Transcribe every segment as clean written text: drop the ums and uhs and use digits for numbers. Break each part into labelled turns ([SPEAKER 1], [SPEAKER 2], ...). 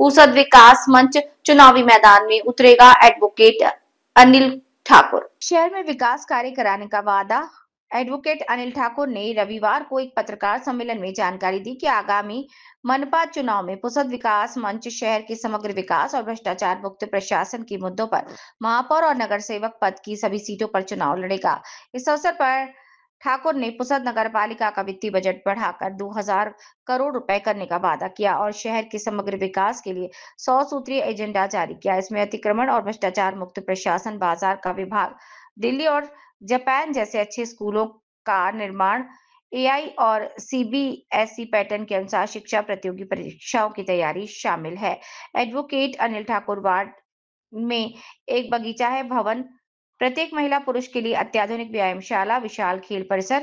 [SPEAKER 1] पुसद विकास मंच चुनावी मैदान में उतरेगा एडवोकेट अनिल ठाकुर। शहर में विकास कार्य कराने का वादा। एडवोकेट अनिल ठाकुर ने रविवार को एक पत्रकार सम्मेलन में जानकारी दी कि आगामी मनपा चुनाव में पुसद विकास मंच शहर के समग्र विकास और भ्रष्टाचार मुक्त प्रशासन के मुद्दों पर महापौर और नगर सेवक पद की सभी सीटों पर चुनाव लड़ेगा। इस अवसर पर ठाकुर ने पुसद नगर पालिका का वित्तीय बजट बढ़ाकर 2000 करोड़ रुपए करने का वादा किया और शहर के समग्र विकास के लिए 100 सूत्रीय एजेंडा जारी किया। इसमें अतिक्रमण और भ्रष्टाचार मुक्त प्रशासन, बाजार का विभाग, दिल्ली और जापान जैसे अच्छे स्कूलों का निर्माण, एआई और सीबीएसई पैटर्न के अनुसार शिक्षा प्रतियोगी परीक्षाओं की तैयारी शामिल है। एडवोकेट अनिल ठाकुर वार्ड में एक बगीचा है भवन, प्रत्येक महिला पुरुष के लिए अत्याधुनिक व्यायामशाला, विशाल खेल परिसर,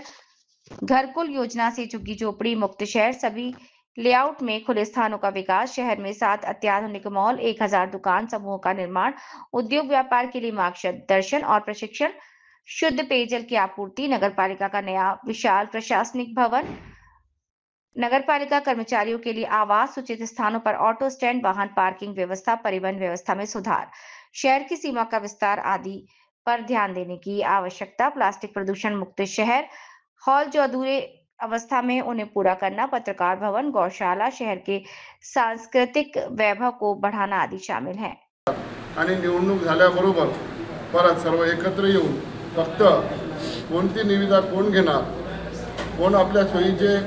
[SPEAKER 1] घरकुल योजना से झुग्गी झोपड़ी मुक्त शहर, सभी लेआउट में खुले स्थानों का विकास, शहर में 7 अत्याधुनिक मॉल, 1000 दुकान समूहों का निर्माण, उद्योग व्यापार के लिए मार्गदर्शन और प्रशिक्षण, शुद्ध पेयजल की आपूर्ति, नगरपालिका का नया विशाल प्रशासनिक भवन, नगरपालिका कर्मचारियों के लिए आवास, उचित स्थानों पर ऑटो स्टैंड, वाहन पार्किंग व्यवस्था, परिवहन व्यवस्था में सुधार, शहर की सीमा का विस्तार आदि पर ध्यान देने की आवश्यकता, प्लास्टिक प्रदूषण मुक्त शहर, हॉल जो अधूरे अवस्था में उन्हें पूरा करना, पत्रकार भवन, गौशाला, शहर के सांस्कृतिक वैभव को बढ़ाना आदि शामिल है।
[SPEAKER 2] आणि निवडणूक झाल्याबरोबर परत सर्व एकत्र येऊन फक्त कोणती निविदा कोण घेणार, कोण आपल्या सोयीचे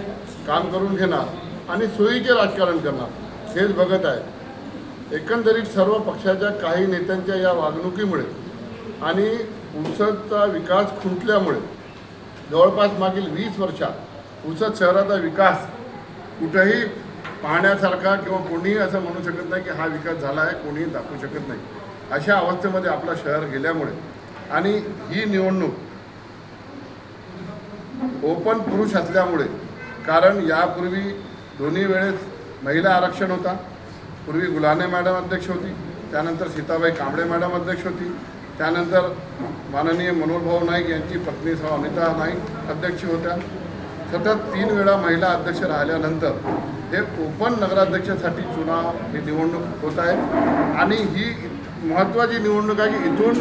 [SPEAKER 2] काम करून घेणार आणि सोयीचे राजकारण करणार हेच बघत आहे। एकंदरीत सर्व पक्षाच्या काही नेत्यांच्या या वागणुकीमुळे आणि पुसदचा विकास खुंटल्यामुळे जवळपास मागील 20 वर्षात पुसद शहराचा विकास कुठेही पाहण्यासारखा किंवा कोणीही असं म्हणू शकत नाही की हा विकास झाला आहे, कोणीही दाखवू शकत नाही। अशा अवस्थेमध्ये आपलं शहर गेल्यामुळे आणि ही निवडणूक ओपन पुरुष असल्यामुळे, कारण यापूर्वी दोन्ही वेळेस महिला आरक्षण होता, पूर्वी गुलाने मॅडम अध्यक्ष होती, त्यानंतर सीताबाई कांबळे मॅडम अध्यक्ष होती, त्यानंतर माननीय मनोहर भाऊ नाईक यांची पत्नी अनिता नाईक अध्यक्ष होत्या। सतत 3 वेळा महिला अध्यक्ष राहिल्यानंतर हे ओपन नगराध्यक्षासाठी चुनाव ही निवडणूक होत आहे आणि ही महत्त्वाची निवडणूक आहे की इथून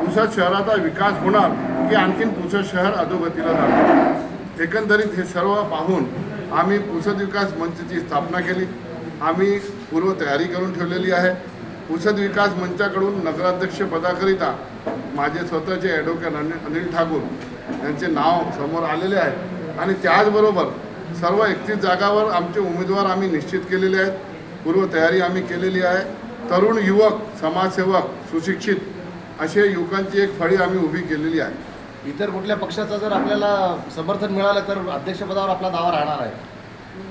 [SPEAKER 2] पुसद शहराचा विकास होणार की आणखीन पुसद शहर अधोगतीला जाणार। एकंदरीत हे सर्व पाहून आम्ही पुसद विकास मंचची स्थापना केली। आम्ही पूर्व तयारी करून ठेवलेली आहे। पुसद विकास मंचाकडून नगराध्यक्ष पदाकरिता माझे स्वतःचे ॲडव्होकेट अनिल ठाकूर यांचे नाव समोर आलेले आहे आणि त्याचबरोबर सर्व 31 जागावर आमचे उमेदवार आम्ही निश्चित केलेले आहेत। पूर्व तयारी आम्ही केलेली आहे। तरुण युवक, समाजसेवक, सुशिक्षित असे युवकांची एक फळी आम्ही उभी केलेली आहे।
[SPEAKER 3] इतर कुठल्या पक्षाचं जर आपल्याला समर्थन मिळालं तर अध्यक्षपदावर आपला दावा राहणार आहे?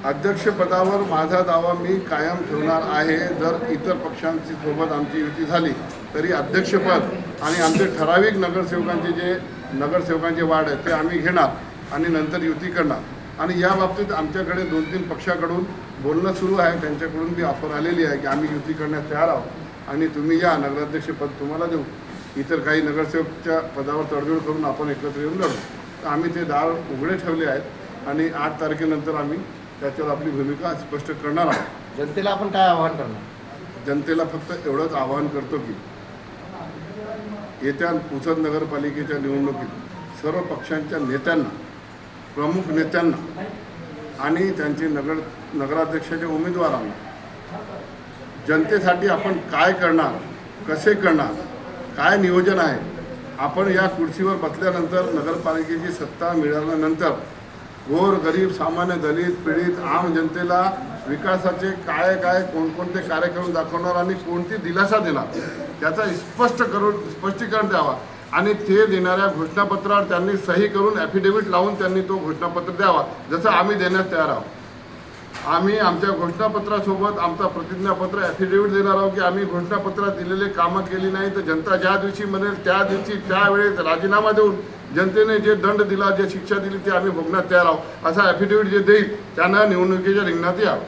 [SPEAKER 2] अध्यक्षपदावर माझा दावा मी कायम ठेवणार आहे। जर इतर पक्षांची सोबत आमची युती झाली तरी अध्यक्षपद आणि आमचे ठराविक नगरसेवकांचे वाढ आहे ते आम्ही घेणार आणि नंतर युती करणार। आणि या बाबतीत आमच्याकडे 2-3 पक्षाकडून बोलणं सुरू आहे, त्यांच्याकडून बी ऑफर आलेली आहे की आम्ही युती करण्यास तयार आहोत आणि तुम्ही या, नगराध्यक्षपद तुम्हाला देऊ, इतर काही नगरसेवकच्या पदावर तडजोड करून आपण एकत्र येऊन लढू। तर आम्ही ते दार उघडे ठेवले आहेत आणि 8 तारखेनंतर आम्ही त्याच्यावर आपली भूमिका स्पष्ट करणार आहोत।
[SPEAKER 3] जनतेला आपण काय आवाहन करणार?
[SPEAKER 2] जनतेला फक्त एवढंच आवाहन करतो की येत्या पुसद नगरपालिकेच्या निवडणुकीत सर्व पक्षांच्या नेत्यांना, प्रमुख नेत्यांना आणि त्यांचे नगराध्यक्षाच्या उमेदवारांना जनतेसाठी आपण काय करणार, कसे करणार, काय नियोजन आहे, आपण या खुर्चीवर बसल्यानंतर नगरपालिकेची सत्ता मिळाल्यानंतर गोर गरीब, सामान्य, दलित, पीडित, आम जनतेला विकासाचे काय कोणकोणते कार्यक्रम दाखवणार आणि कोणती दिलासा देणार त्याचा स्पष्टीकरण द्यावा आणि ते देणाऱ्या घोषणापत्रावर त्यांनी सही करून ॲफिडेव्हिट लावून त्यांनी तो घोषणापत्र द्यावा, जसं आम्ही देण्यास तयार आहोत। आम्ही आमच्या घोषणापत्रासोबत आमचा प्रतिज्ञापत्र ॲफिडेव्हिट देणार आहोत की आम्ही घोषणापत्रात दिलेले कामं केली नाही तर जनता ज्या दिवशी म्हणेल त्या दिवशी त्यावेळेस राजीनामा देऊन जनतेने जे दंड दिला, जे शिक्षा दिली ते आम्ही भोगण्यास तयार आहोत, असा ॲफिडेव्हिट जे देईल त्यांना निवडणुकीच्या रिंगणात यावं।